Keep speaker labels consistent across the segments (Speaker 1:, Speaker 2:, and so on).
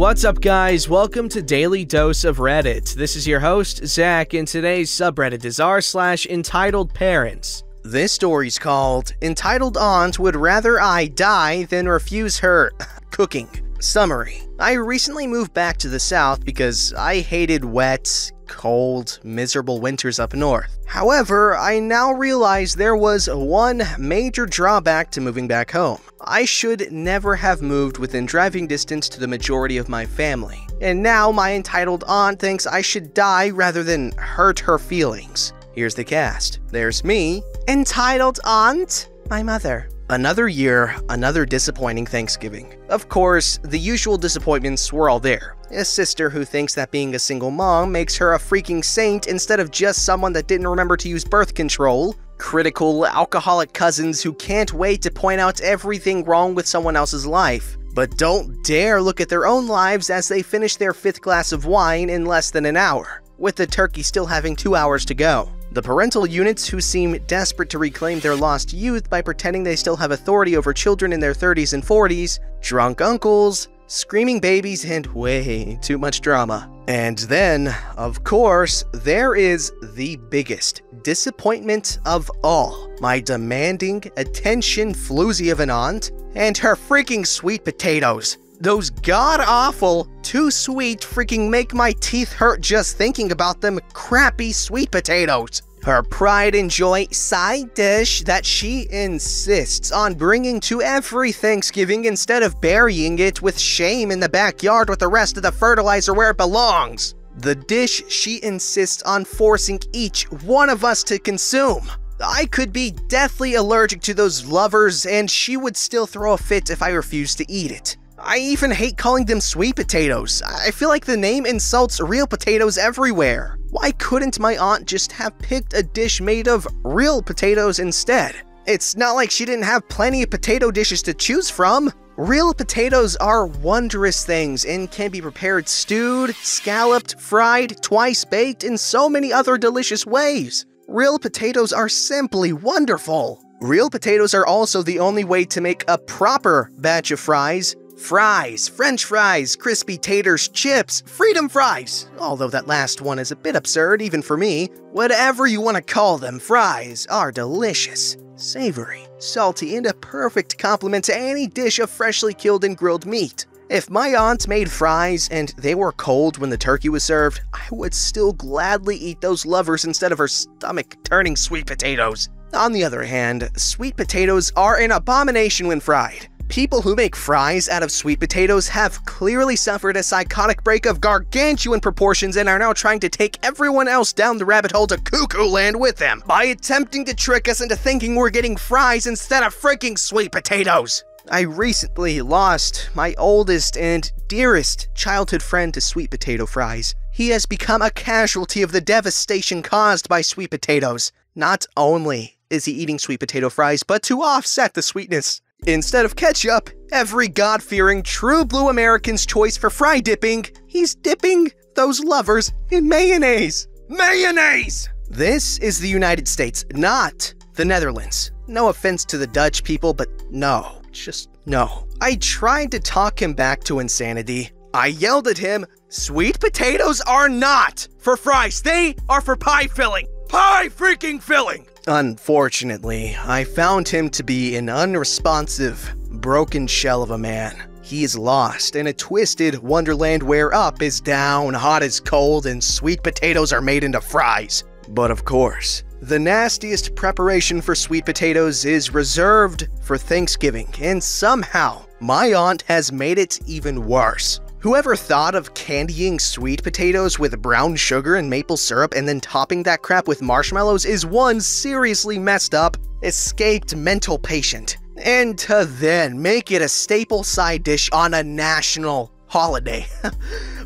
Speaker 1: What's up, guys? Welcome to Daily Dose of Reddit. This is your host, Zach, and today's subreddit is r/EntitledParents. This story's called Entitled Aunt Would Rather I Die Than Refuse Her Cooking. Summary: I recently moved back to the south because I hated wet, cold, miserable winters up north. However, I now realize there was one major drawback to moving back home. I should never have moved within driving distance to the majority of my family. And now my entitled aunt thinks I should die rather than hurt her feelings. Here's the cast. There's me, entitled aunt, my mother. Another year, another disappointing Thanksgiving. Of course, the usual disappointments were all there. A sister who thinks that being a single mom makes her a freaking saint instead of just someone that didn't remember to use birth control. Critical, alcoholic cousins who can't wait to point out everything wrong with someone else's life, but don't dare look at their own lives as they finish their 5th glass of wine in less than an hour, with the turkey still having 2 hours to go. The parental units who seem desperate to reclaim their lost youth by pretending they still have authority over children in their 30s and 40s, drunk uncles, screaming babies, and way too much drama. And then, of course, there is the biggest disappointment of all. My demanding attention floozy of an aunt and her freaking sweet potatoes. Those god-awful, too sweet, freaking make my teeth hurt just thinking about them crappy sweet potatoes. Her pride and joy side dish that she insists on bringing to every Thanksgiving instead of burying it with shame in the backyard with the rest of the fertilizer where it belongs. The dish she insists on forcing each one of us to consume. I could be deathly allergic to those lovers and she would still throw a fit if I refused to eat it. I even hate calling them sweet potatoes. I feel like the name insults real potatoes everywhere. Why couldn't my aunt just have picked a dish made of real potatoes instead? It's not like she didn't have plenty of potato dishes to choose from. Real potatoes are wondrous things and can be prepared stewed, scalloped, fried, twice baked, and so many other delicious ways. Real potatoes are simply wonderful. Real potatoes are also the only way to make a proper batch of fries. Fries, french fries, crispy taters, chips, freedom fries. Although that last one is a bit absurd even for me. Whatever you want to call them, fries are delicious, savory, salty, and a perfect complement to any dish of freshly killed and grilled meat. If my aunt made fries and they were cold when the turkey was served, I would still gladly eat those lovers instead of her stomach-turning sweet potatoes. On the other hand, sweet potatoes are an abomination when fried. People who make fries out of sweet potatoes have clearly suffered a psychotic break of gargantuan proportions and are now trying to take everyone else down the rabbit hole to cuckoo land with them by attempting to trick us into thinking we're getting fries instead of freaking sweet potatoes. I recently lost my oldest and dearest childhood friend to sweet potato fries. He has become a casualty of the devastation caused by sweet potatoes. Not only is he eating sweet potato fries, but to offset the sweetness, instead of ketchup, every God-fearing true blue American's choice for fry dipping, he's dipping those lovers in mayonnaise. Mayonnaise! This is the United States, not the Netherlands. No offense to the Dutch people, but no. Just no. I tried to talk him back to insanity. I yelled at him, sweet potatoes are not for fries. They are for pie filling. Pie freaking filling! Unfortunately, I found him to be an unresponsive, broken shell of a man. He is lost in a twisted wonderland where up is down, hot is cold, and sweet potatoes are made into fries. But of course, the nastiest preparation for sweet potatoes is reserved for Thanksgiving, and somehow, my aunt has made it even worse. Whoever thought of candying sweet potatoes with brown sugar and maple syrup and then topping that crap with marshmallows is one seriously messed up, escaped mental patient. And to then make it a staple side dish on a national holiday.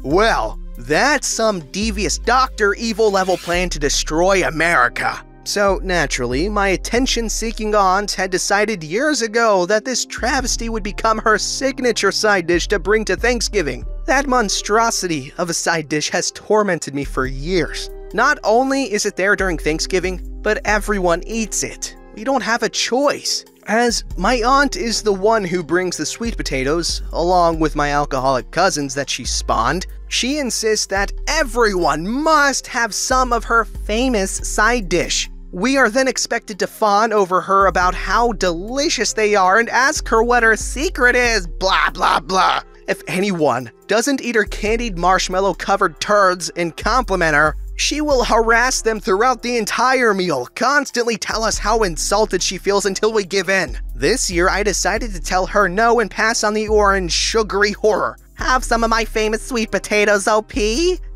Speaker 1: Well, that's some devious Dr. Evil level plan to destroy America. So, naturally, my attention-seeking aunt had decided years ago that this travesty would become her signature side dish to bring to Thanksgiving. That monstrosity of a side dish has tormented me for years. Not only is it there during Thanksgiving, but everyone eats it. We don't have a choice. as my aunt is the one who brings the sweet potatoes, along with my alcoholic cousins that she spawned. She insists that everyone must have some of her famous side dish. We are then expected to fawn over her about how delicious they are and ask her what her secret is, blah blah blah. If anyone doesn't eat her candied marshmallow-covered turds and compliment her, she will harass them throughout the entire meal, constantly tell us how insulted she feels until we give in. This year, I decided to tell her no and pass on the orange, sugary horror. Have some of my famous sweet potatoes, OP?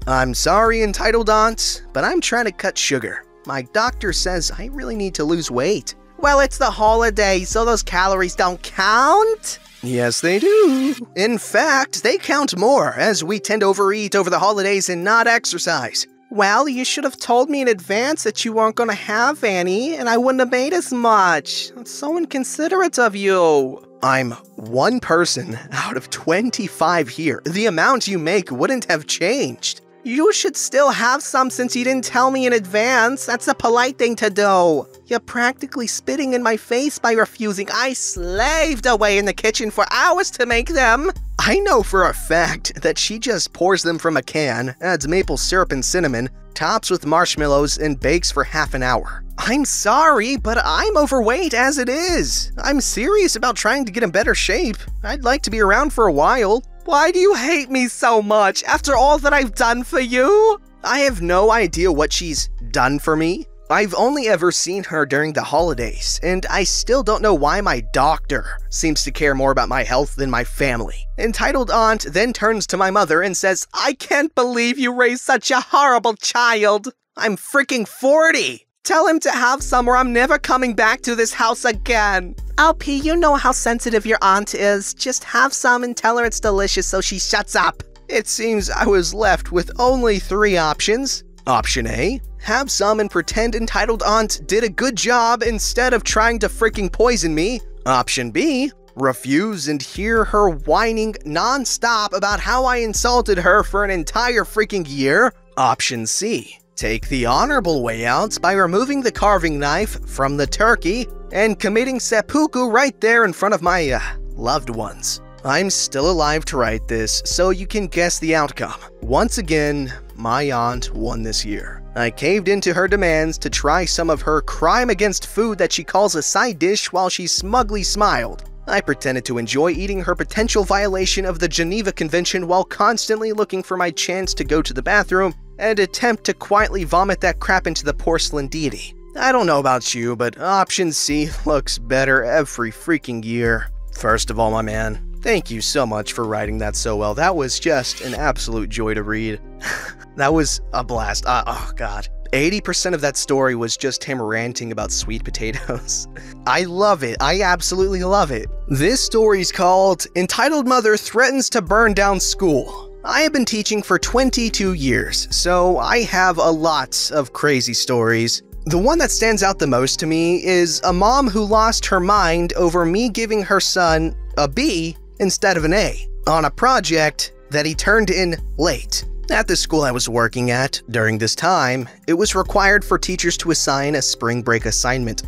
Speaker 1: I'm sorry, entitled aunt, but I'm trying to cut sugar. My doctor says I really need to lose weight. Well, it's the holiday, so those calories don't count? Yes, they do. In fact, they count more, as we tend to overeat over the holidays and not exercise. Well, you should have told me in advance that you weren't going to have any, and I wouldn't have made as much. That's so inconsiderate of you. I'm one person out of 25 here. The amount you make wouldn't have changed. You should still have some since you didn't tell me in advance. That's a polite thing to do. You're practically spitting in my face by refusing. I slaved away in the kitchen for hours to make them. I know for a fact that she just pours them from a can, adds maple syrup and cinnamon, tops with marshmallows, and bakes for half an hour. I'm sorry, but I'm overweight as it is. I'm serious about trying to get in better shape. I'd like to be around for a while. Why do you hate me so much after all that I've done for you? I have no idea what she's done for me. I've only ever seen her during the holidays, and I still don't know why my doctor seems to care more about my health than my family. Entitled aunt then turns to my mother and says, I can't believe you raised such a horrible child. I'm freaking 40. Tell him to have some or I'm never coming back to this house again. LP, you know how sensitive your aunt is. Just have some and tell her it's delicious so she shuts up. It seems I was left with only 3 options. Option A, have some and pretend entitled aunt did a good job instead of trying to freaking poison me. Option B, refuse and hear her whining non-stop about how I insulted her for an entire freaking year. Option C, take the honorable way out by removing the carving knife from the turkey and committing seppuku right there in front of my loved ones. I'm still alive to write this, so you can guess the outcome. Once again, my aunt won this year. I caved into her demands to try some of her crime against food that she calls a side dish while she smugly smiled. I pretended to enjoy eating her potential violation of the Geneva Convention while constantly looking for my chance to go to the bathroom and attempt to quietly vomit that crap into the porcelain deity. I don't know about you, but option C looks better every freaking year. First of all, my man, thank you so much for writing that so well. That was just an absolute joy to read. That was a blast. Oh god. 80% of that story was just him ranting about sweet potatoes. I love it. I absolutely love it. This story's called Entitled Mother Threatens to Burn Down School. I have been teaching for 22 years, so I have a lot of crazy stories. The one that stands out the most to me is a mom who lost her mind over me giving her son a B instead of an A on a project that he turned in late. At the school I was working at, during this time, it was required for teachers to assign a spring break assignment.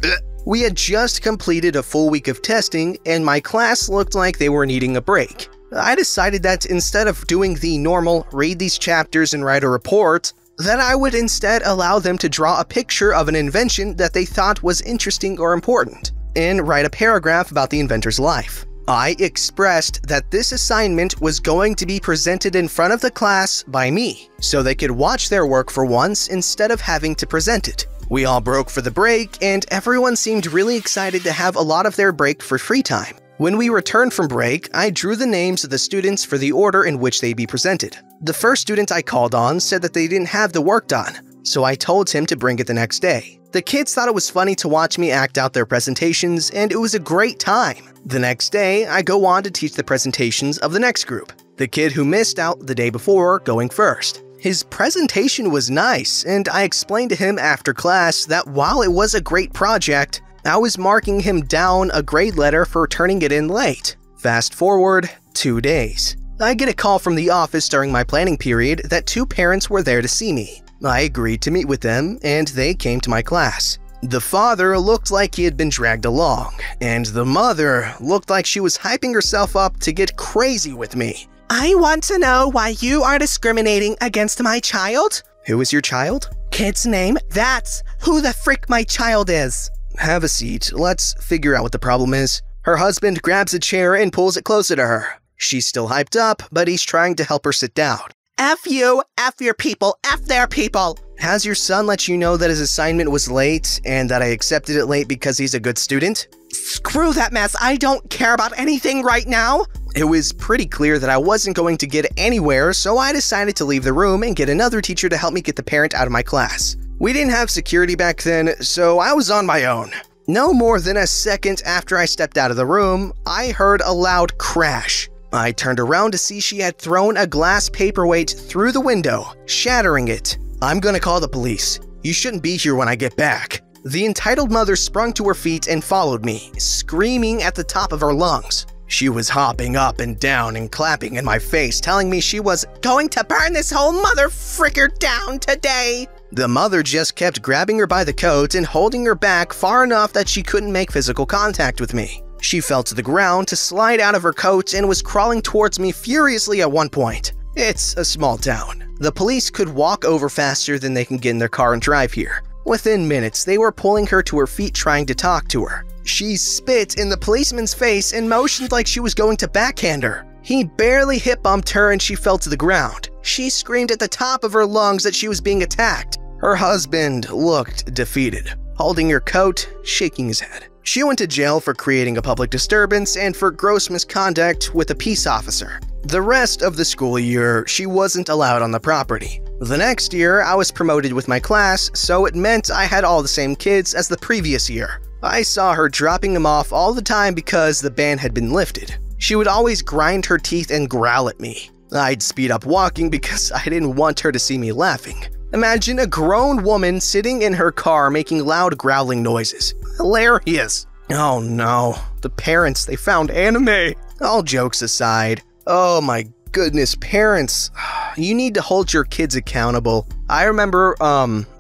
Speaker 1: We had just completed a full week of testing, and my class looked like they were needing a break. I decided that instead of doing the normal read these chapters and write a report, that I would instead allow them to draw a picture of an invention that they thought was interesting or important, and write a paragraph about the inventor's life. I expressed that this assignment was going to be presented in front of the class by me, so they could watch their work for once instead of having to present it. We all broke for the break, and everyone seemed really excited to have a lot of their break for free time. When we returned from break, I drew the names of the students for the order in which they'd be presented. The first student I called on said that they didn't have the work done, so I told him to bring it the next day. The kids thought it was funny to watch me act out their presentations, and it was a great time. The next day, I go on to teach the presentations of the next group, the kid who missed out the day before going first. His presentation was nice, and I explained to him after class that while it was a great project, I was marking him down a grade letter for turning it in late. Fast forward 2 days. I get a call from the office during my planning period that 2 parents were there to see me. I agreed to meet with them, and they came to my class. The father looked like he had been dragged along, and the mother looked like she was hyping herself up to get crazy with me.
Speaker 2: I want to know why you are discriminating against my child?
Speaker 1: Who is your child?
Speaker 2: Kid's name? That's who the frick my child is.
Speaker 1: Have a seat. Let's figure out what the problem is. Her husband grabs a chair and pulls it closer to her. She's still hyped up, but he's trying to help her sit down.
Speaker 2: F you, F your people, F their people.
Speaker 1: Has your son let you know that his assignment was late and that I accepted it late because he's a good student?
Speaker 2: Screw that mess. I don't care about anything right now.
Speaker 1: It was pretty clear that I wasn't going to get anywhere, so I decided to leave the room and get another teacher to help me get the parent out of my class. We didn't have security back then, so I was on my own. No more than a second after I stepped out of the room, I heard a loud crash. I turned around to see she had thrown a glass paperweight through the window, shattering it. I'm gonna call the police. You shouldn't be here when I get back. The entitled mother sprung to her feet and followed me, screaming at the top of her lungs. She was hopping up and down and clapping in my face, telling me she was
Speaker 2: going to burn this whole mother fricker down today.
Speaker 1: The mother just kept grabbing her by the coat and holding her back far enough that she couldn't make physical contact with me. She fell to the ground to slide out of her coat and was crawling towards me furiously at one point. It's a small town. The police could walk over faster than they can get in their car and drive here. Within minutes, they were pulling her to her feet trying to talk to her. She spit in the policeman's face and motioned like she was going to backhand her. He barely hip-bumped her and she fell to the ground. She screamed at the top of her lungs that she was being attacked. Her husband looked defeated, holding her coat, shaking his head. She went to jail for creating a public disturbance and for gross misconduct with a peace officer. The rest of the school year, she wasn't allowed on the property. The next year, I was promoted with my class, so it meant I had all the same kids as the previous year. I saw her dropping them off all the time because the ban had been lifted. She would always grind her teeth and growl at me. I'd speed up walking because I didn't want her to see me laughing. Imagine a grown woman sitting in her car making loud growling noises. Hilarious. Oh no, the parents, they found anime. All jokes aside, oh my goodness, parents, you need to hold your kids accountable. I remember,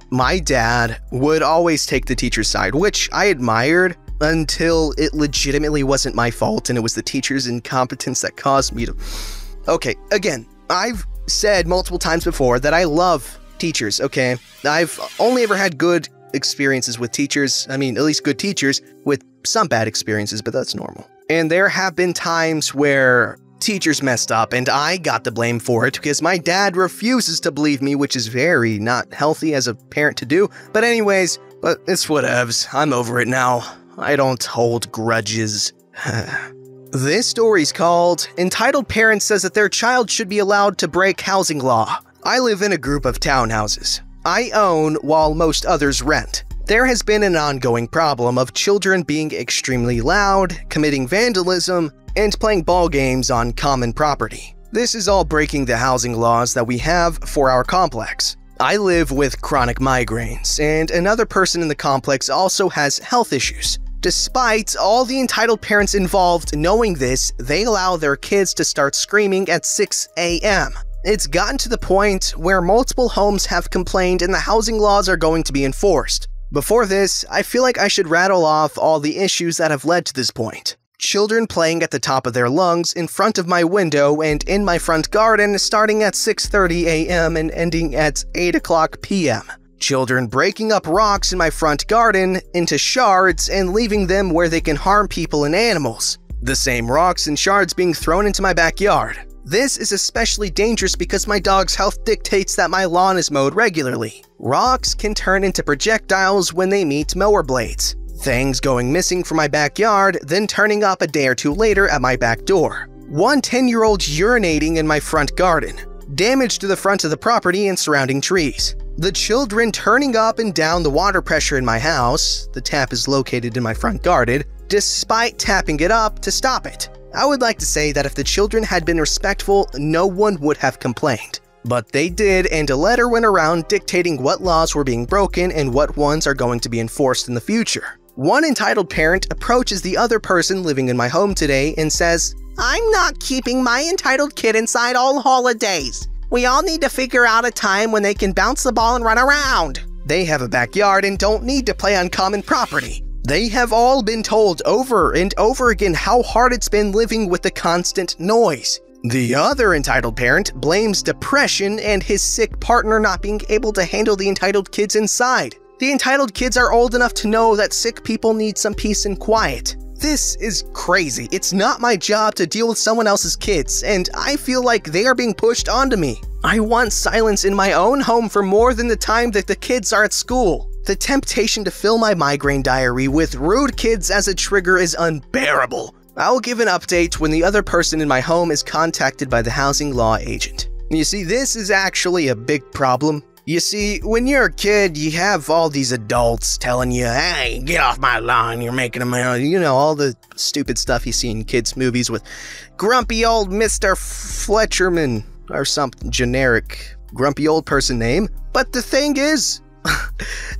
Speaker 1: my dad would always take the teacher's side, which I admired until it legitimately wasn't my fault and it was the teacher's incompetence that caused me to... Okay, again, I've said multiple times before that I love teachers, okay? I've only ever had good experiences with teachers. I mean, at least good teachers with some bad experiences, but that's normal. And there have been times where teachers messed up and I got the blame for it because my dad refuses to believe me, which is very not healthy as a parent to do. But anyways, it's whatevs. I'm over it now. I don't hold grudges. This story's called Entitled Parent Says That Their Child Should Be Allowed to Break Housing Law. I live in a group of townhouses. I own while most others rent. There has been an ongoing problem of children being extremely loud, committing vandalism, and playing ball games on common property. This is all breaking the housing laws that we have for our complex. I live with chronic migraines, and another person in the complex also has health issues. Despite all the entitled parents involved knowing this, they allow their kids to start screaming at 6 a.m. It's gotten to the point where multiple homes have complained and the housing laws are going to be enforced. Before this, I feel like I should rattle off all the issues that have led to this point. Children playing at the top of their lungs in front of my window and in my front garden starting at 6:30 a.m. and ending at 8 o'clock p.m. Children breaking up rocks in my front garden into shards and leaving them where they can harm people and animals. The same rocks and shards being thrown into my backyard. This is especially dangerous because my dog's health dictates that my lawn is mowed regularly. Rocks can turn into projectiles when they meet mower blades. Things going missing from my backyard, then turning up a day or two later at my back door. One 10-year-old urinating in my front garden. Damage to the front of the property and surrounding trees. The children turning up and down the water pressure in my house. The tap is located in my front garden, despite tapping it up to stop it. I would like to say that if the children had been respectful, no one would have complained. But they did, and a letter went around dictating what laws were being broken and what ones are going to be enforced in the future. One entitled parent approaches the other person living in my home today and says, "I'm not keeping my entitled kid inside all holidays. We all need to figure out a time when they can bounce the ball and run around." They have a backyard and don't need to play on common property. They have all been told over and over again how hard it's been living with the constant noise. The other entitled parent blames depression and his sick partner not being able to handle the entitled kids inside. The entitled kids are old enough to know that sick people need some peace and quiet. This is crazy. It's not my job to deal with someone else's kids, and I feel like they are being pushed onto me. I want silence in my own home for more than the time that the kids are at school. The temptation to fill my migraine diary with rude kids as a trigger is unbearable. I'll give an update when the other person in my home is contacted by the housing law agent. You see, this is actually a big problem. You see, when you're a kid, you have all these adults telling you, hey, get off my lawn, you're making a you know, all the stupid stuff you see in kids' movies with grumpy old Mr. Fletcherman or some generic grumpy old person name. But the thing is,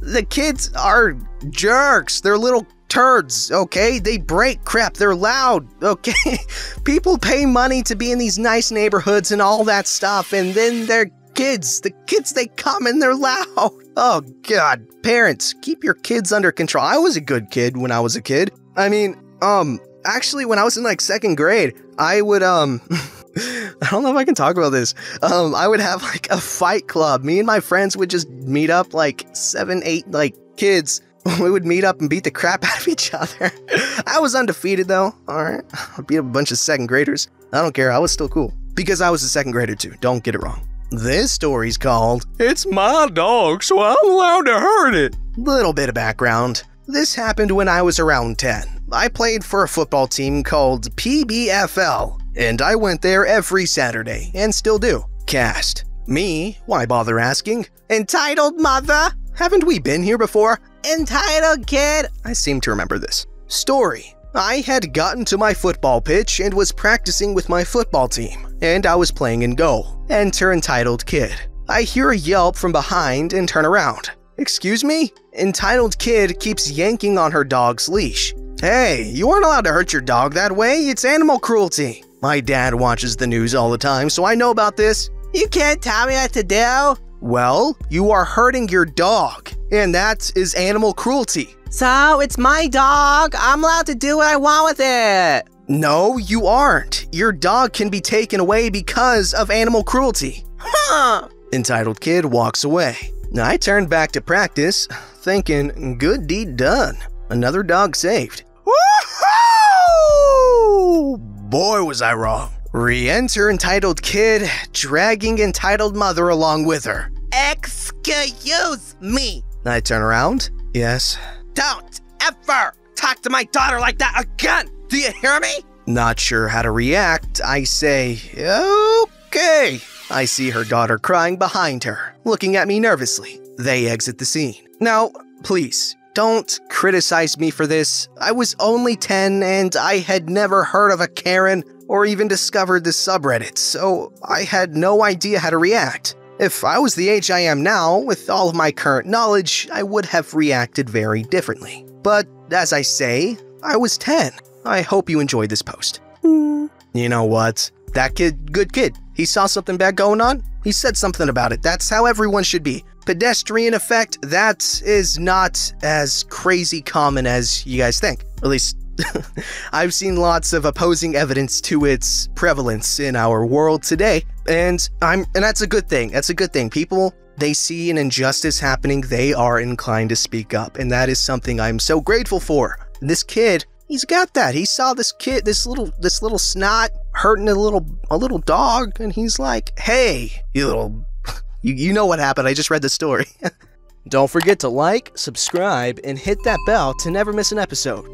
Speaker 1: the kids are jerks. They're little turds, okay? They break crap. They're loud, okay? People pay money to be in these nice neighborhoods and all that stuff, and then they're kids. The kids, they come and they're loud. Oh, God. Parents, keep your kids under control. I was a good kid when I was a kid. I mean, actually, when I was in, like, 2nd grade, I would, I don't know if I can talk about this. I would have, like, a fight club. Me and my friends would just meet up, like, 7, 8, like, kids. We would meet up and beat the crap out of each other. I was undefeated, though. All right. I beat up a bunch of 2nd graders. I don't care. I was still cool. Because I was a 2nd grader, too. Don't get it wrong. This story's called, It's My Dog, so I'm allowed to hurt it. Little bit of background. This happened when I was around 10. I played for a football team called PBFL, and I went there every Saturday, and still do. Cast. Me? Why bother asking? Entitled mother? Haven't we been here before? Entitled kid? I seem to remember this. Story. I had gotten to my football pitch and was practicing with my football team, and I was playing in goal. Enter entitled kid. I hear a yelp from behind and turn around. Excuse me? Entitled kid keeps yanking on her dog's leash. Hey, you aren't allowed to hurt your dog that way. It's animal cruelty. My dad watches the news all the time, so I know about this. You can't tell me what to do. Well, you are hurting your dog, and that is animal cruelty. So, it's my dog. I'm allowed to do what I want with it. No, you aren't. Your dog can be taken away because of animal cruelty. Huh. Entitled kid walks away. I turned back to practice, thinking, good deed done. Another dog saved. Woohoo! Boy, was I wrong. Re-enter entitled kid, dragging entitled mother along with her. Excuse me. I turn around. Yes. Don't ever talk to my daughter like that again! Do you hear me? Not sure how to react, I say, okay. I see her daughter crying behind her, looking at me nervously. They exit the scene. Now, please, don't criticize me for this. I was only 10 and I had never heard of a Karen or even discovered the subreddit, so I had no idea how to react. If I was the age I am now, with all of my current knowledge, I would have reacted very differently. But, as I say, I was 10. I hope you enjoyed this post. You know what? That kid, good kid. He saw something bad going on. He said something about it. That's how everyone should be. Pedestrian effect, that is not as crazy common as you guys think. At least, I've seen lots of opposing evidence to its prevalence in our world today. And that's a good thing. That's a good thing. People, they see an injustice happening, they are inclined to speak up. And that is something I'm so grateful for. And this kid, he's got that. He saw this kid, this little snot hurting a little dog, and he's like, hey, you little, you know what happened. I just read the story. Don't forget to like, subscribe, and hit that bell to never miss an episode.